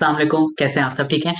अलैक्म, कैसे हैं आप सब? ठीक है।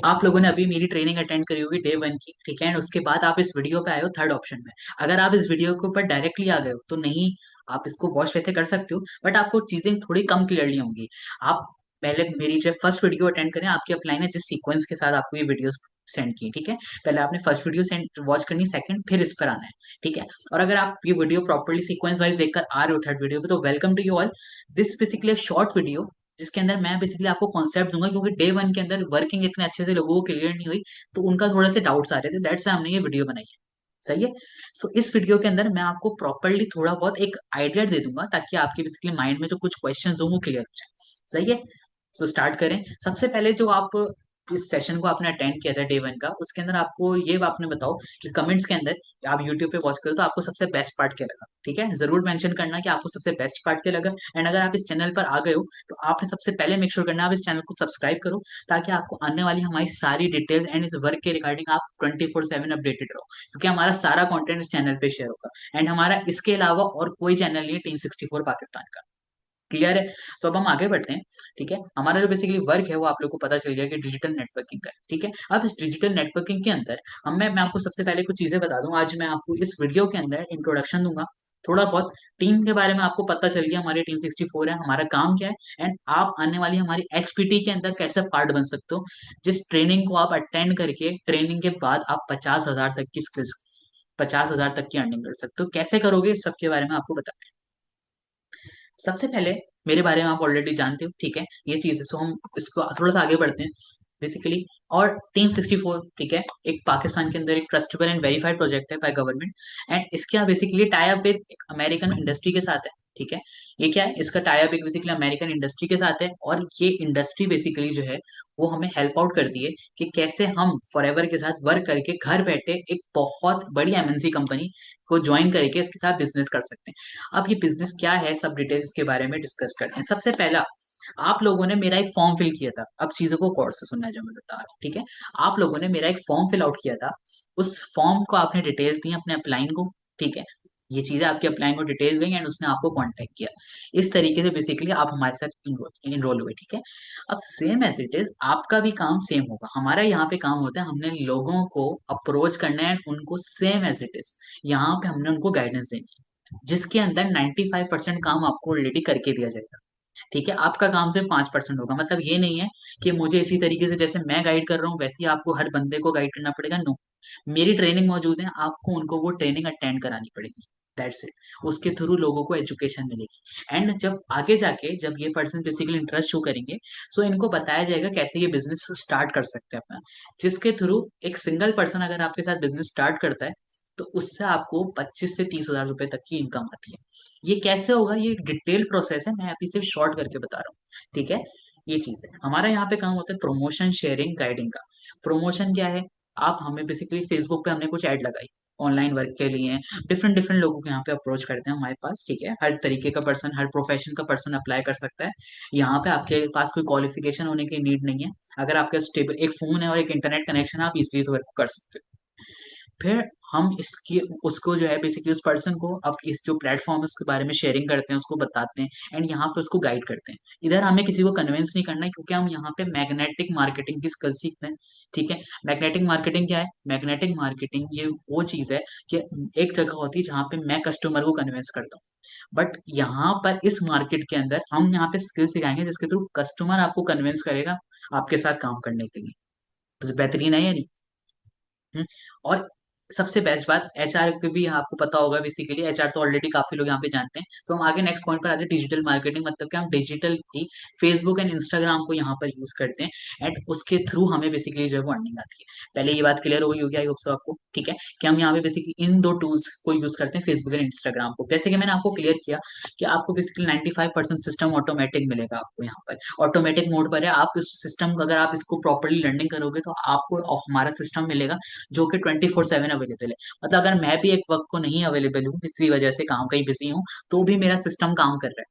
आप लोगों ने अभी मेरी ट्रेनिंग अटेंड करी होगी डे 1 की, ठीक है। एंड उसके बाद आप इस वीडियो पे आए हो थर्ड ऑप्शन में। अगर आप इस वीडियो के ऊपर डायरेक्टली आ गए हो तो नहीं, आप इसको वॉच वैसे कर सकते हो, बट आपको चीजें थोड़ी कम क्लियरली होंगी। आप पहले मेरी जो फर्स्ट वीडियो अटेंड करें, आपकी अपलाइन है जिस सीक्वेंस के साथ आपको ये वीडियोस सेंड की, ठीक है। पहले आपने फर्स्ट वीडियो सेंड वॉच करनी, सेकंड, फिर इस पर आना है, ठीक है। और अगर आप ये वीडियो प्रॉपरली सीक्वेंस वाइज देखकर आ रहे हो थर्ड वीडियो पे, तो welcome to you all. This basically short video जिसके अंदर मैं बेसिकली आपको कॉन्सेप्ट दूंगा, क्योंकि डे 1 के अंदर वर्किंग इतने अच्छे से लोगों को क्लियर नहीं हुई, तो उनका थोड़ा से डाउट्स आ रहे थे, दैट्स हमने ये वीडियो बनाई है। सही है। इस वीडियो के अंदर मैं आपको प्रॉपरली थोड़ा बहुत एक आइडिया दे दूंगा, ताकि आपके बेसिकली माइंड में जो कुछ क्वेश्चन हो वो क्लियर हो जाए। सही है। स्टार्ट करें। सबसे पहले जो आप इस सेशन को आपने अटेंड किया था डे 1 का, उसके अंदर आपको ये आपने बताओ कि कमेंट्स के अंदर, आप यूट्यूब पे वॉच करो तो आपको सबसे बेस्ट पार्ट क्या लगा, ठीक है। जरूर मेंशन करना कि आपको सबसे बेस्ट पार्ट क्या लगा। एंड अगर आप इस चैनल पर आ गए हो तो आपने सबसे पहले मेक श्योर करना आप इस चैनल को सब्सक्राइब करो, ताकि आपको आने वाली हमारी सारी डिटेल्स एंड इस वर्क के रिगार्डिंग आप 24/7 अपडेटेड रहो, क्योंकि हमारा सारा कंटेंट इस चैनल पे शेयर होगा। एंड हमारा इसके अलावा और कोई चैनल नहीं है Team 64 पाकिस्तान का। क्लियर है। अब हम आगे बढ़ते हैं। ठीक है, हमारा जो बेसिकली वर्क है वो आप लोग को पता चल गया कि डिजिटल नेटवर्किंग का है, ठीक है। अब इस डिजिटल नेटवर्किंग के अंदर मैं आपको सबसे पहले कुछ चीजें बता दूं। आज मैं आपको इस वीडियो के अंदर इंट्रोडक्शन दूंगा, थोड़ा बहुत टीम के बारे में आपको पता चल गया, हमारी Team 64 है, हमारा काम क्या है, एंड आप आने वाली हमारी एक्सपीटी के अंदर कैसे पार्ट बन सकते हो, जिस ट्रेनिंग को आप अटेंड करके ट्रेनिंग के बाद आप 50,000 तक की स्किल्स, 50,000 तक की अर्निंग कर सकते हो। कैसे करोगे इस सब के बारे में आपको बताते हैं। सबसे पहले मेरे बारे में आप ऑलरेडी जानते हो, ठीक है, ये चीज है। हम इसको थोड़ा सा आगे बढ़ते हैं बेसिकली। और Team 64, ठीक है, एक पाकिस्तान के अंदर एक ट्रस्टेबल एंड वेरीफाइड प्रोजेक्ट है बाय गवर्नमेंट। एंड इसका बेसिकली टाई अप एक अमेरिकन इंडस्ट्री के साथ है, ठीक है। ये क्या है, इसका टाई अप एक बेसिकली अमेरिकन इंडस्ट्री के साथ है, और ये इंडस्ट्री बेसिकली जो है वो हमें हेल्प आउट करती है कि कैसे हम फॉरएवर के साथ वर्क करके घर बैठे एक बहुत बड़ी एमएनसी कंपनी को ज्वाइन करके इसके साथ बिजनेस कर सकते हैं। अब ये बिजनेस क्या है, सब डिटेल्स इसके बारे में डिस्कस करते हैं। सबसे पहला, आप लोगों ने मेरा एक फॉर्म फिल किया था। अब चीजों को गौर से सुनना है जो मैं बता रहा हूँ, ठीक है। आप लोगों ने मेरा एक फॉर्म फिल आउट किया था, उस फॉर्म को आपने डिटेल्स दी अपने अपलाइन को, ठीक है। ये चीजें आपके अपलाइन को डिटेल्स गई एंड उसने आपको कांटेक्ट किया। इस तरीके से बेसिकली आप हमारे साथ इनरोल हुए, ठीक है। अब सेम एज इट इज आपका भी काम सेम होगा। हमारा यहाँ पे काम होता है, हमने लोगों को अप्रोच करना है, उनको सेम एज इट इज यहाँ पे हमने उनको गाइडेंस देनी है, जिसके अंदर 95% काम आपको ऑलरेडी करके दिया जाएगा, ठीक है। आपका काम सिर्फ 5% होगा। मतलब ये नहीं है कि मुझे इसी तरीके से जैसे मैं गाइड कर रहा हूँ वैसे ही आपको हर बंदे को गाइड करना पड़ेगा, नो। मेरी ट्रेनिंग मौजूद है, आपको उनको वो ट्रेनिंग अटेंड करानी पड़ेगी, दैट्स इट। उसके थ्रू लोगों को एजुकेशन मिलेगी, एंड जब आगे जाके जब ये पर्सन बेसिकली इंटरेस्ट शो करेंगे, सो इनको बताया जाएगा कैसे ये बिजनेस स्टार्ट कर सकते हैं अपना, जिसके थ्रू एक सिंगल पर्सन अगर आपके साथ बिजनेस स्टार्ट करता है तो उससे आपको 25 से 30 हजार रुपए तक की इनकम आती है। ये कैसे होगा, ये डिटेल प्रोसेस है, मैं अभी सिर्फ शॉर्ट करके बता रहा हूँ, ठीक है। ये चीज है, हमारा यहाँ पे काम होता है प्रमोशन, शेयरिंग, गाइडिंग का। प्रमोशन क्या है, आप हमें बेसिकली फेसबुक पे हमने कुछ ऐड लगाई ऑनलाइन वर्क के लिए, डिफरेंट डिफरेंट लोगों को यहाँ पे अप्रोच करते हैं हमारे पास, ठीक है। हर तरीके का पर्सन, हर प्रोफेशन का पर्सन अप्लाई कर सकता है। यहाँ पे आपके पास कोई क्वालिफिकेशन होने की नीड नहीं है। अगर आपके स्टेबल एक फोन है और एक इंटरनेट कनेक्शन है, आप इजली इस वर्क कर सकते हो। फिर हम इसकी उसको जो है बेसिकली उस पर्सन को अब इस जो प्लेटफॉर्म है उसके बारे में शेयरिंग करते हैं, उसको बताते हैं, एंड यहाँ पे उसको गाइड करते हैं। इधर हमें किसी को कन्विंस नहीं करना है, क्योंकि हम यहाँ पे मैग्नेटिक मार्केटिंग की स्किल सीखते हैं, ठीक है। मैग्नेटिक मार्केटिंग क्या है, मैग्नेटिक मार्केटिंग ये वो चीज है कि एक जगह होती है जहाँ पे मैं कस्टमर को कन्विंस करता हूँ, बट यहाँ पर इस मार्केट के अंदर हम यहाँ पे स्किल सिखाएंगे जिसके थ्रू कस्टमर आपको कन्विंस करेगा आपके साथ काम करने के लिए। तो बेहतरीन है या नहीं? और सबसे बेस्ट बात, एचआर की भी आपको पता होगा, बेसिकली एचआर तो ऑलरेडी काफी लोग यहाँ पे जानते हैं। तो हम आगे नेक्स्ट पॉइंट पर आते हैं, डिजिटल मार्केटिंग। मतलब कि हम digital he Facebook and Instagram को यहाँ पर यूज करते हैं, एंड उसके थ्रू हमें बेसिकली जो है वो अर्निंग आती है। पहले ये बात क्लियर हो गई होगी आई होप सो आपको, ठीक है, कि हम यहाँ पे बेसिकली इन दो टूल्स को यूज करते हैं, फेसबुक एंड इंस्टाग्राम को। जैसे कि मैंने आपको क्लियर किया कि आपको बेसिकली 95% सिस्टम ऑटोमेटिक मिलेगा आपको यहाँ पर, ऑटोमेटिक मोड पर है। आप इस सिस्टम को अगर आप इसको प्रॉपरली लर्निंग करोगे तो आपको हमारा सिस्टम मिलेगा जो कि 24/7 अवेलेबल है। मतलब अगर मैं भी एक वक्त को नहीं अवेलेबल हूँ किसी वजह से, काम कहीं बिजी हूँ, तो भी मेरा सिस्टम काम कर रहा है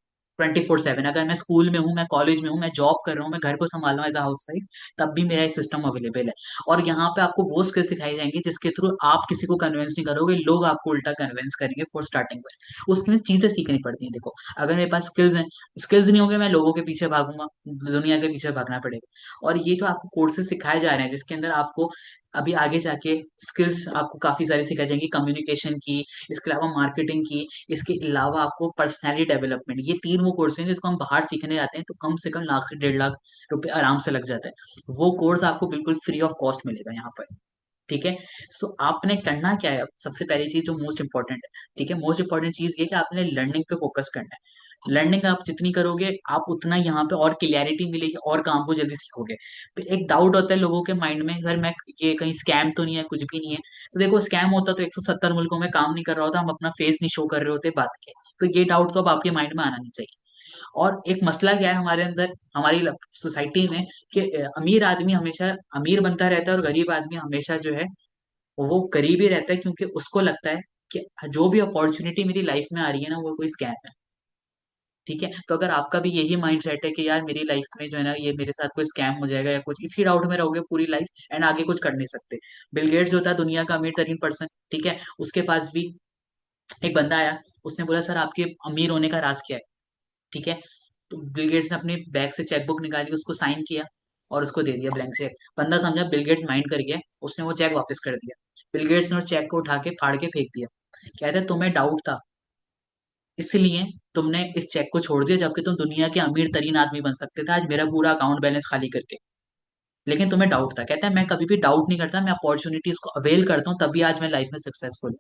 24/7। अगर मैं स्कूल में हूँ, मैं कॉलेज में हूँ, मैं जॉब कर रहा हूँ, मैं घर को संभाल रहा हूँ एज अ हाउस वाइफ, तब भी मेरा ये सिस्टम अवेलेबल है। और यहाँ पे आपको वो स्किल सिखाई जाएंगी जिसके थ्रू आप किसी को कन्विंस नहीं करोगे, लोग आपको उल्टा कन्विंस करेंगे फॉर स्टार्टिंग में। उसके लिए चीजें सीखनी पड़ती हैं। देखो, अगर मेरे पास स्किल्स हैं, स्किल्स नहीं होंगे, मैं लोगों के पीछे भागूंगा, दुनिया के पीछे भागना पड़ेगा। और ये जो आपको कोर्सेज सिखाए जा रहे हैं जिसके अंदर आपको अभी आगे जाके स्किल्स आपको काफी सारी सिखाई जाएंगी, कम्युनिकेशन की, इसके अलावा मार्केटिंग की, इसके अलावा आपको पर्सनैलिटी डेवलपमेंट, ये तीन वो कोर्स हैं जिसको हम बाहर सीखने जाते हैं तो कम से कम लाख से 1.5 लाख रुपए आराम से लग जाता है। वो कोर्स आपको बिल्कुल फ्री ऑफ कॉस्ट मिलेगा यहाँ पर। ठीक है। सो आपने करना क्या है, सबसे पहली चीज जो मोस्ट इंपॉर्टेंट है, ठीक है, मोस्ट इंपॉर्टेंट चीज ये कि आपने लर्निंग पे फोकस करना है। लर्निंग आप जितनी करोगे, आप उतना यहाँ पे और क्लियरिटी मिलेगी और काम को जल्दी सीखोगे। फिर एक डाउट होता है लोगों के माइंड में, सर मैं ये कहीं स्कैम तो नहीं है, कुछ भी नहीं है। तो देखो, स्कैम होता तो 170 मुल्कों में काम नहीं कर रहा होता, हम अपना फेस नहीं शो कर रहे होते बात के। तो ये डाउट तो अब आपके माइंड में आना नहीं चाहिए। और एक मसला क्या है हमारे अंदर, हमारी सोसाइटी में, कि अमीर आदमी हमेशा अमीर बनता रहता है और गरीब आदमी हमेशा जो है वो गरीब ही रहता है, क्योंकि उसको लगता है कि जो भी अपॉर्चुनिटी मेरी लाइफ में आ रही है ना, वो कोई स्कैम है। ठीक है। तो अगर आपका भी यही माइंड सेट है कि यार मेरी लाइफ में जो है ना, ये मेरे साथ कोई स्कैम हो जाएगा या कुछ, इसी डाउट में रहोगे पूरी लाइफ एंड आगे कुछ कर नहीं सकते। बिल गेट्स जो था दुनिया का अमीर तरीन पर्सन, ठीक है, उसके पास भी एक बंदा आया, उसने बोला सर आपके अमीर होने का राज क्या है। ठीक है। तो बिल गेट्स ने अपने बैग से चेकबुक निकाली, उसको साइन किया और उसको दे दिया ब्लैंक चेक। बंदा समझा बिल गेट्स माइंड कर गया, उसने वो चेक वापस कर दिया। बिल गेट्स ने उस चेक को उठा के फाड़ के फेंक दिया। कहते तुम्हें डाउट था, इसलिए तुमने इस चेक को छोड़ दिया, जबकि तुम दुनिया के अमीर तरीन आदमी बन सकते थे आज मेरा पूरा अकाउंट बैलेंस खाली करके। लेकिन तुम्हें डाउट था। कहता है मैं कभी भी डाउट नहीं करता, मैं अपॉर्चुनिटीज को अवेल करता हूँ, तभी आज मैं लाइफ में सक्सेसफुल।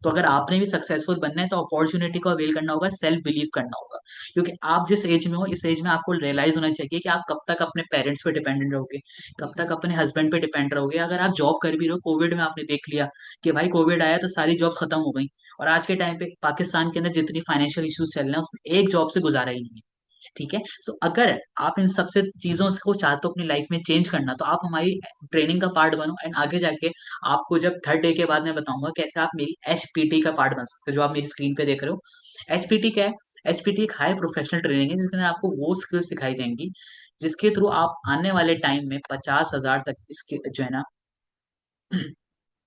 तो अगर आपने भी सक्सेसफुल बनना है तो अपॉर्चुनिटी को अवेल करना होगा, सेल्फ बिलीव करना होगा। क्योंकि आप जिस एज में हो, इस एज में आपको रियलाइज होना चाहिए कि आप कब तक अपने पेरेंट्स पे डिपेंडेंट रहोगे, कब तक अपने हस्बैंड पे डिपेंड रहोगे। अगर आप जॉब कर भी रहे हो, कोविड में आपने देख लिया कि भाई कोविड आया तो सारी जॉब्स खत्म हो गई। और आज के टाइम पे पाकिस्तान के अंदर जितनी फाइनेंशियल इश्यूज चल रहे हैं, उसमें एक जॉब से गुजारा ही नहीं है। ठीक है। सो अगर आप इन सबसे चीजों को चाहते हो अपनी लाइफ में चेंज करना, तो आप हमारी ट्रेनिंग का पार्ट बनो एंड आगे जाके आपको जब थर्ड डे के बाद मैं बताऊंगा कैसे आप मेरी HPT का पार्ट बन सकते हो, जो आप मेरी स्क्रीन पे देख रहे हो। HPT क्या है? HPT एक हाई प्रोफेशनल ट्रेनिंग है जिसके अंदर आपको वो स्किल्स सिखाई जाएंगी जिसके थ्रू आप आने वाले टाइम में 50,000 तक इसके जो है ना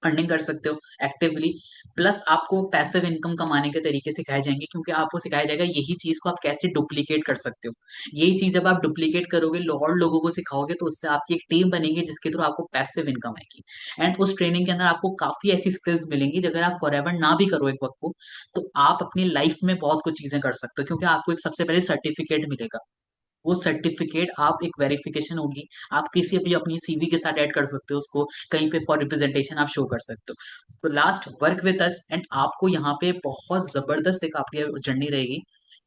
अर्निंग कर सकते हो एक्टिवली। प्लस आपको पैसिव इनकम कमाने के तरीके सिखाए जाएंगे, क्योंकि आपको सिखाया जाएगा यही चीज को आप कैसे डुप्लीकेट कर सकते हो। यही चीज जब आप डुप्लीकेट करोगे, और लोगों को सिखाओगे, तो उससे आपकी एक टीम बनेगी जिसके थ्रू आपको पैसिव इनकम आएगी। एंड उस ट्रेनिंग के अंदर आपको काफी ऐसी स्किल्स मिलेंगी जो अगर आप फॉर एवर ना भी करो एक वक्त को, तो आप अपनी लाइफ में बहुत कुछ चीजें कर सकते हो, क्योंकि आपको एक सबसे पहले सर्टिफिकेट मिलेगा। वो सर्टिफिकेट आप एक वेरिफिकेशन होगी, आप किसी भी अपनी CV के साथ ऐड कर सकते हो उसको, कहीं पे फॉर रिप्रेजेंटेशन आप शो कर सकते हो। तो last work with us, and आपको यहाँ पे बहुत जबरदस्त एक आपकी जर्नी रहेगी।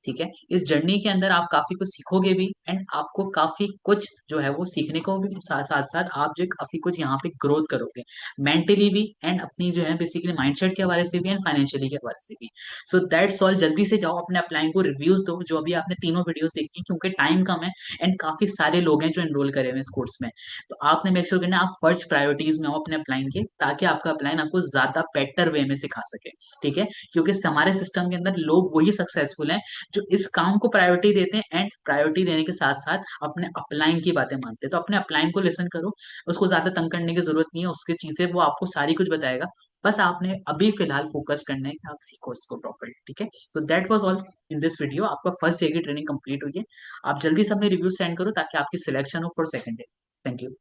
ठीक है। इस जर्नी के अंदर आप काफी कुछ सीखोगे भी, एंड आपको काफी कुछ जो है वो सीखने को भी, साथ साथ साथ आप जो काफी कुछ यहाँ पे ग्रोथ करोगे, मेंटली भी एंड अपनी जो है बेसिकली माइंडसेट के हवाले से भी एंड फाइनेंशियली के हवाले से भी। So that's all. जल्दी से जाओ अपने अपलाइन को रिव्यूज दो, जो अभी आपने तीनों वीडियो देखी, क्योंकि टाइम कम है एंड काफी सारे लोग हैं जो एनरोल करे हुए हैं इस कोर्स में। तो आपने मेक श्योर करना है आप फर्स्ट प्रायोरिटीज में हो अपने अपलाइन के, ताकि आपका अपलाइन आपको ज्यादा बेटर वे में सिखा सके। ठीक है। क्योंकि हमारे सिस्टम के अंदर लोग वही सक्सेसफुल हैं जो इस काम को प्रायोरिटी देते हैं, एंड प्रायोरिटी देने के साथ साथ अपने अपलाइन की बातें मानते हैं। तो अपने अपलाइन को लिसन करो, उसको ज्यादा तंग करने की जरूरत नहीं है, उसकी चीजें वो आपको सारी कुछ बताएगा। बस आपने अभी फिलहाल फोकस करना है कि आप सीखो इसको प्रॉपर्ली। ठीक है। So that was all in this video. आपका फर्स्ट डे की ट्रेनिंग कंप्लीट हुई है। आप जल्दी से अपने रिव्यू सेंड करो ताकि आपकी सिलेक्शन हो for second day. Thank you.